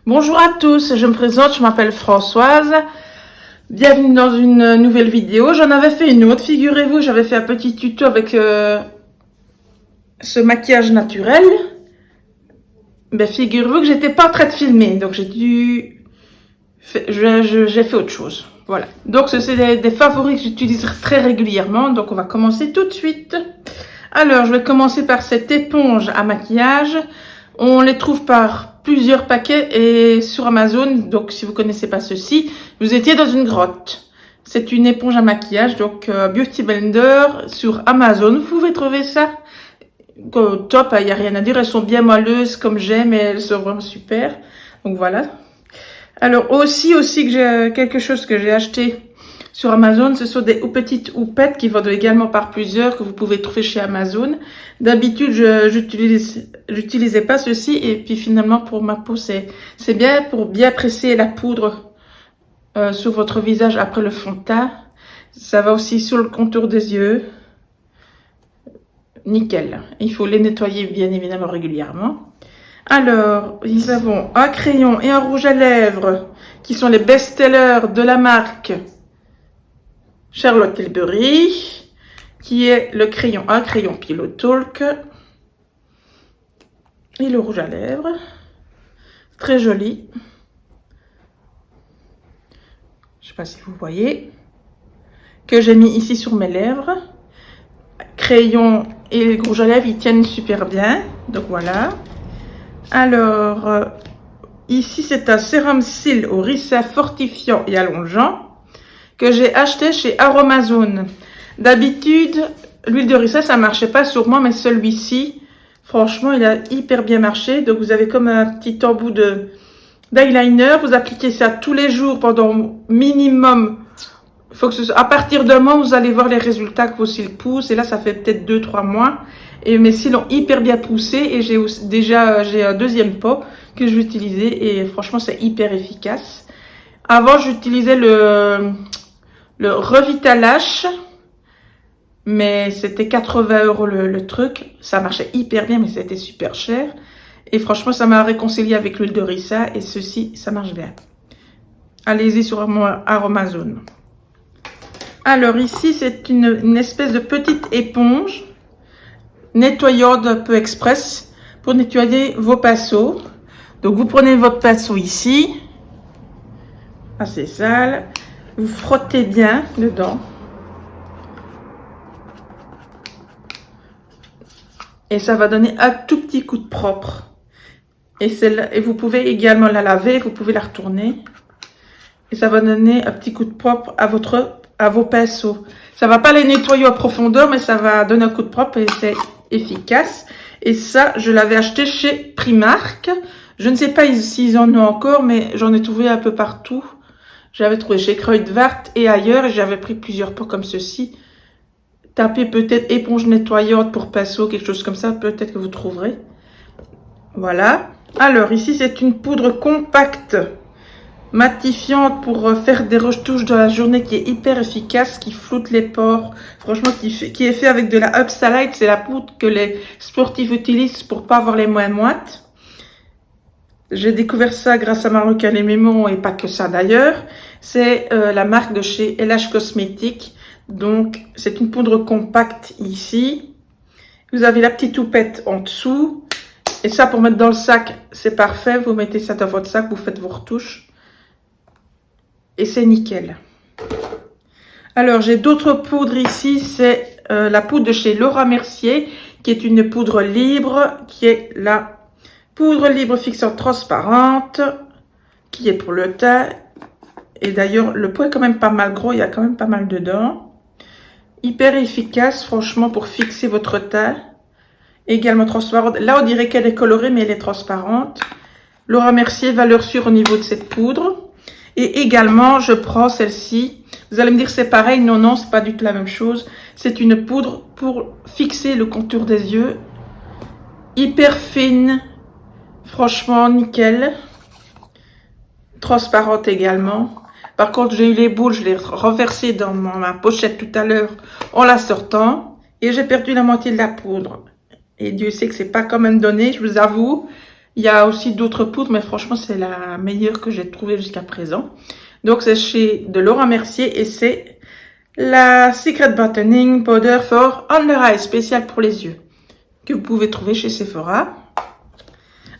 Bonjour à tous, je me présente, je m'appelle Françoise. Bienvenue dans une nouvelle vidéo. J'en avais fait une autre, figurez-vous, j'avais fait un petit tuto avec ce maquillage naturel. Ben, figurez-vous que j'étais pas en train de filmer, donc j'ai fait autre chose. Voilà. Donc, ce sont des favoris que j'utilise très régulièrement, donc on va commencer tout de suite. Alors, je vais commencer par cette éponge à maquillage. On les trouve par plusieurs paquets et sur Amazon. Donc, si vous connaissez pas ceci, vous étiez dans une grotte. C'est une éponge à maquillage, donc Beauty Blender sur Amazon. Vous pouvez trouver ça top, il n'y a rien à dire. Elles sont bien moelleuses comme j'aime et elles sont vraiment super. Donc voilà. Alors aussi que j'ai quelque chose que j'ai acheté sur Amazon, ce sont des petites houppettes qui vendent également par plusieurs que vous pouvez trouver chez Amazon. D'habitude, j'utilisais pas ceci et puis finalement pour ma peau, c'est bien pour bien presser la poudre sur votre visage après le fond de teint. Ça va aussi sur le contour des yeux. Nickel. Il faut les nettoyer bien évidemment régulièrement. Alors, nous avons un crayon et un rouge à lèvres qui sont les best-sellers de la marque Charlotte Tilbury, qui est un crayon Pillow Talk et le rouge à lèvres. Très joli. Je ne sais pas si vous voyez. Que j'ai mis ici sur mes lèvres. Crayon et rouge à lèvres, ils tiennent super bien. Donc voilà. Alors, ici c'est un sérum cils au ricin fortifiant et allongeant que j'ai acheté chez Aromazone. D'habitude, l'huile de ricin ça marchait pas sur moi, mais celui-ci, franchement, il a hyper bien marché. Donc vous avez comme un petit embout d'eyeliner. Vous appliquez ça tous les jours pendant minimum. Faut que à partir d'un mois, vous allez voir les résultats que vos cils poussent. Et là, ça fait peut-être 2-3 mois. Et mes cils ont hyper bien poussé. Et j'ai un deuxième pot que je vais utiliser. Et franchement, c'est hyper efficace. Avant, j'utilisais le Revitalash. Mais c'était 80 € le truc. Ça marchait hyper bien, mais c'était super cher. Et franchement, ça m'a réconcilié avec l'huile de ricin. Et ceci, ça marche bien. Allez-y sur Aromazone. Alors ici, c'est une espèce de petite éponge nettoyante un peu express pour nettoyer vos pinceaux. Donc vous prenez votre pinceau ici, assez sale, vous frottez bien dedans. Et ça va donner un tout petit coup de propre. Et vous pouvez également la laver, vous pouvez la retourner. Et ça va donner un petit coup de propre à vos pinceaux. Ça va pas les nettoyer en profondeur, mais ça va donner un coup de propre et c'est efficace. Et ça, je l'avais acheté chez Primark. Je ne sais pas s'ils en ont encore, mais j'en ai trouvé un peu partout. J'avais trouvé chez Kruidvat et ailleurs, et j'avais pris plusieurs pots comme ceci. Tapez peut-être éponge nettoyante pour pinceau, quelque chose comme ça, peut-être que vous trouverez. Voilà. Alors ici, c'est une poudre compacte matifiante pour faire des retouches de la journée qui est hyper efficace, qui floute les pores, franchement qui est fait avec de la Upsalite, c'est la poudre que les sportifs utilisent pour pas avoir les mains moites. J'ai découvert ça grâce à Marocain les Mémons et pas que ça d'ailleurs. C'est la marque de chez LH Cosmétiques, donc c'est une poudre compacte ici. Vous avez la petite houppette en dessous et ça pour mettre dans le sac c'est parfait, vous mettez ça dans votre sac, vous faites vos retouches. Et c'est nickel. Alors, j'ai d'autres poudres ici. C'est la poudre de chez Laura Mercier, qui est une poudre libre, qui est la poudre libre fixante transparente, qui est pour le teint. Et d'ailleurs, le pot est quand même pas mal gros. Il y a quand même pas mal dedans. Hyper efficace, franchement, pour fixer votre teint. Également transparente. Là, on dirait qu'elle est colorée, mais elle est transparente. Laura Mercier, valeur sûre au niveau de cette poudre. Et également, je prends celle-ci. Vous allez me dire c'est pareil. Non, non, c'est pas du tout la même chose. C'est une poudre pour fixer le contour des yeux. Hyper fine. Franchement, nickel. Transparente également. Par contre, j'ai eu les boules. Je l'ai renversée dans ma pochette tout à l'heure en la sortant. Et j'ai perdu la moitié de la poudre. Et Dieu sait que c'est pas quand même donné, je vous avoue. Il y a aussi d'autres poudres, mais franchement, c'est la meilleure que j'ai trouvée jusqu'à présent. Donc, c'est chez de Laura Mercier et c'est la Secret Brightening Powder for Under Eye, spécial pour les yeux, que vous pouvez trouver chez Sephora.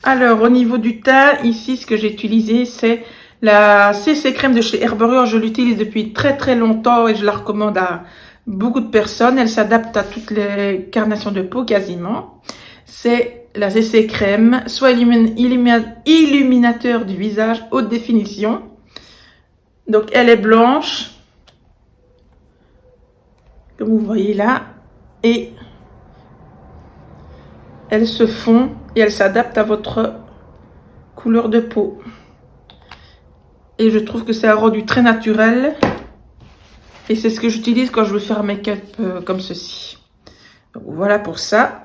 Alors, au niveau du teint, ici, ce que j'ai utilisé, c'est la CC Crème de chez Herborian. Je l'utilise depuis très très longtemps et je la recommande à beaucoup de personnes. Elle s'adapte à toutes les carnations de peau quasiment. C'est la CC Crème, soit illuminateur du visage, haute définition. Donc, elle est blanche, comme vous voyez là, et elle se fond et elle s'adapte à votre couleur de peau. Et je trouve que c'est un rendu très naturel. Et c'est ce que j'utilise quand je veux faire un make-up comme ceci. Donc, voilà pour ça.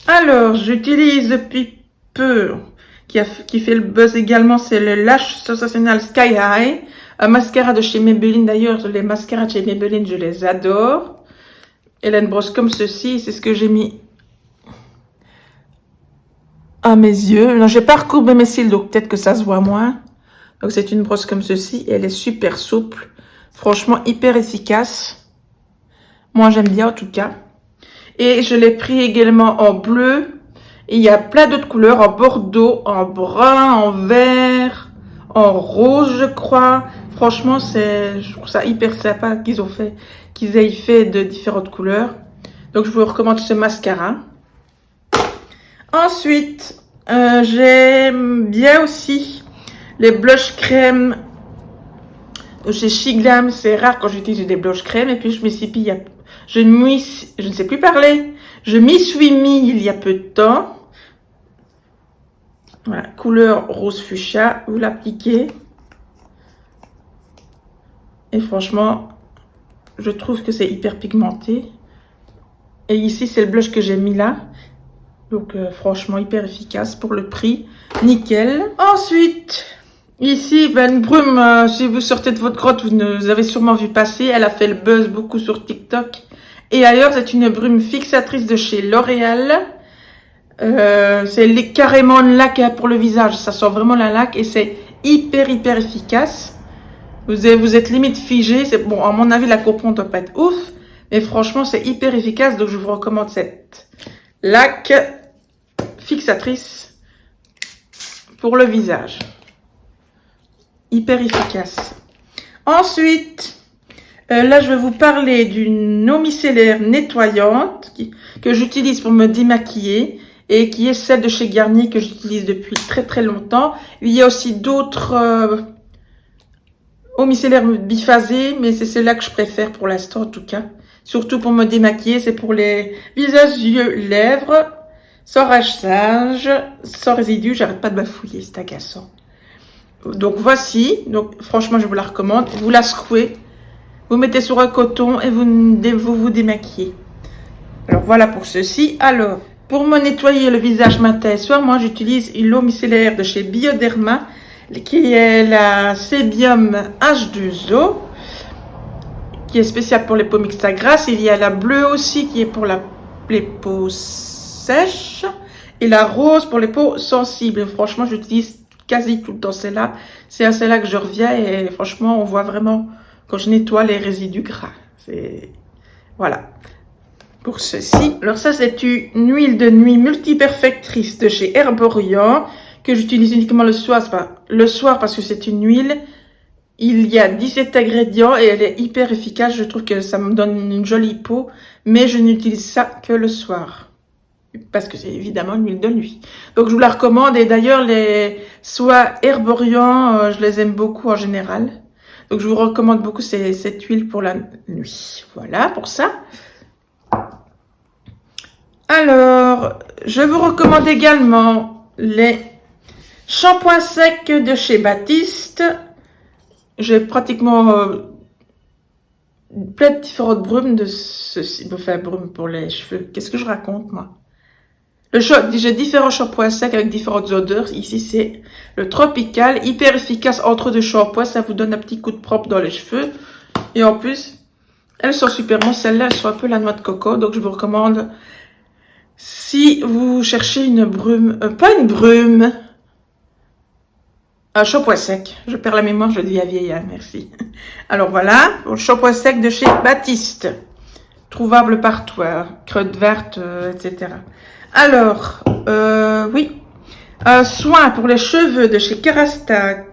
Alors, j'utilise depuis peu, qui fait le buzz également, c'est le Lash Sensationnel Sky High. Un mascara de chez Maybelline. D'ailleurs, les mascaras de chez Maybelline, je les adore. Elle a une brosse comme ceci. C'est ce que j'ai mis à mes yeux. Non, j'ai pas recourbé mes cils, donc peut-être que ça se voit moins. Donc, c'est une brosse comme ceci. Elle est super souple. Franchement, hyper efficace. Moi, j'aime bien en tout cas. Et je l'ai pris également en bleu. Et il y a plein d'autres couleurs, en bordeaux, en brun, en vert, en rose, je crois. Franchement, je trouve ça hyper sympa qu'ils aient fait de différentes couleurs. Donc, je vous recommande ce mascara. Ensuite, j'aime bien aussi les blush crème chez Shiglam. C'est rare quand j'utilise des blush crème. Et puis, je ne sais plus parler. Je m'y suis mis il y a peu de temps. Voilà, couleur rose fuchsia. Vous l'appliquez. Et franchement, je trouve que c'est hyper pigmenté. Et ici, c'est le blush que j'ai mis là. Donc, franchement, hyper efficace pour le prix. Nickel. Ensuite, ici, une brume. Si vous sortez de votre grotte, vous avez sûrement vu passer. Elle a fait le buzz beaucoup sur TikTok. Et ailleurs, c'est une brume fixatrice de chez L'Oréal. C'est carrément une laque pour le visage. Ça sent vraiment la laque et c'est hyper efficace. Vous êtes limite figé. Bon, à mon avis, la coupon ne doit pas être ouf. Mais franchement, c'est hyper efficace. Donc, je vous recommande cette laque fixatrice pour le visage. Hyper efficace. Ensuite, là, je vais vous parler d'une eau micellaire nettoyante que j'utilise pour me démaquiller et qui est celle de chez Garnier que j'utilise depuis très longtemps. Il y a aussi d'autres eau micellaire biphasée, mais c'est celle-là que je préfère pour l'instant en tout cas. Surtout pour me démaquiller, c'est pour les visages, yeux, lèvres, sans rinçage, sans résidus. J'arrête pas de bafouiller, c'est agaçant. Donc voici, donc franchement je vous la recommande. Vous la secouez, vous mettez sur un coton et vous démaquillez. Alors voilà pour ceci. Alors, pour me nettoyer le visage matin et soir, moi j'utilise une eau micellaire de chez Bioderma, qui est la Sébium H2O, qui est spéciale pour les peaux mixtes à grasse. Il y a la bleue aussi, qui est pour les peaux sèches, et la rose pour les peaux sensibles. Franchement, j'utilise quasi tout le temps celle-là. C'est à celle-là que je reviens, et franchement, on voit vraiment quand je nettoie les résidus gras. Voilà. Pour ceci. Alors ça, c'est une huile de nuit multiperfectrice de chez Herborian, que j'utilise uniquement le soir parce que c'est une huile. Il y a 17 ingrédients et elle est hyper efficace. Je trouve que ça me donne une jolie peau, mais je n'utilise ça que le soir. Parce que c'est évidemment une huile de nuit. Donc je vous la recommande. Et d'ailleurs, les soies Herborian, je les aime beaucoup en général. Donc je vous recommande beaucoup cette huile pour la nuit. Voilà pour ça. Alors, je vous recommande également les shampoings secs de chez Baptiste. J'ai pratiquement plein de différentes brumes de ceci. Enfin, brumes pour les cheveux. Qu'est-ce que je raconte, moi? J'ai différents shampoings secs avec différentes odeurs. Ici, c'est le Tropical. Hyper efficace entre deux shampoings. Ça vous donne un petit coup de propre dans les cheveux. Et en plus, elles sont super bonnes. Celles-là, elles sont un peu la noix de coco. Donc, je vous recommande Si vous cherchez une brume, pas une brume, un shampoing sec. Je perds la mémoire, je deviens vieille, hein, merci. Alors voilà, pour le shampoing sec de chez Baptiste. Trouvable partout, creuse verte, etc. Alors, oui. Un soin pour les cheveux de chez Kerastase.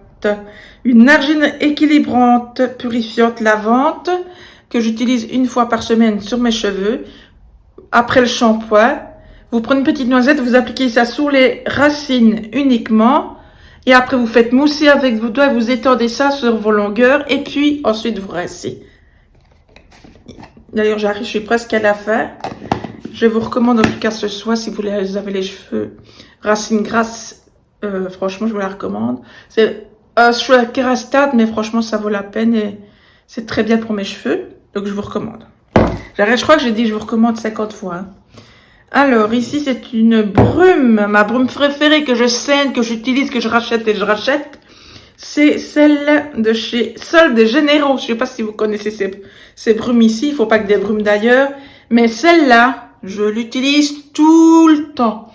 Une argile équilibrante, purifiante, lavante que j'utilise une fois par semaine sur mes cheveux. Après le shampoing, vous prenez une petite noisette, vous appliquez ça sur les racines uniquement. Et après, vous faites mousser avec vos doigts, vous étendez ça sur vos longueurs. Et puis, ensuite, vous rincez. D'ailleurs, je suis presque à la fin. Je vous recommande en tout cas ce soin si vous avez les cheveux racines grasses. Franchement, je vous la recommande. C'est un soin Kerastase, mais franchement, ça vaut la peine et c'est très bien pour mes cheveux. Donc, je vous recommande. Je crois que j'ai dit je vous recommande 50 fois. Hein. Alors, ici, c'est une brume. Ma brume préférée que je saigne, que j'utilise, que je rachète et je rachète. C'est celle de chez Sol des Généraux. Je ne sais pas si vous connaissez ces brumes ici. Il ne faut pas que des brumes d'ailleurs. Mais celle-là, je l'utilise tout le temps.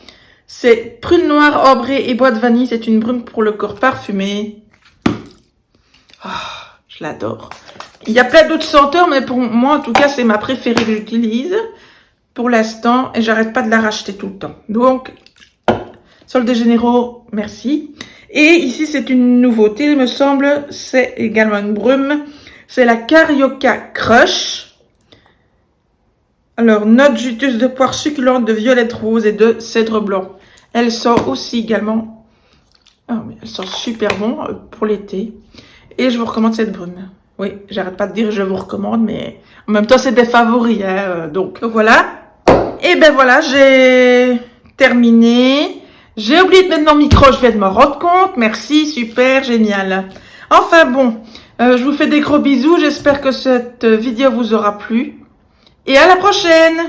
C'est prune noire, ambrée et bois de vanille. C'est une brume pour le corps parfumé. Oh, je l'adore. Il y a plein d'autres senteurs, mais pour moi, en tout cas, c'est ma préférée que j'utilise pour l'instant. Et j'arrête pas de la racheter tout le temps. Donc, Sol des Généraux, merci. Et ici, c'est une nouveauté, il me semble. C'est également une brume. C'est la Carioca Crush. Alors, notes juteuses de poire succulente, de violette rose et de cèdre blanc. Elle sent aussi également... Ah, mais elle sent super bon pour l'été. Et je vous recommande cette brume. Oui, j'arrête pas de dire je vous recommande, mais en même temps, c'est des favoris. Hein, donc voilà. Et ben voilà, j'ai terminé. J'ai oublié de mettre mon micro, je viens de me rendre compte. Merci, super, génial. Enfin bon, je vous fais des gros bisous. J'espère que cette vidéo vous aura plu. Et à la prochaine!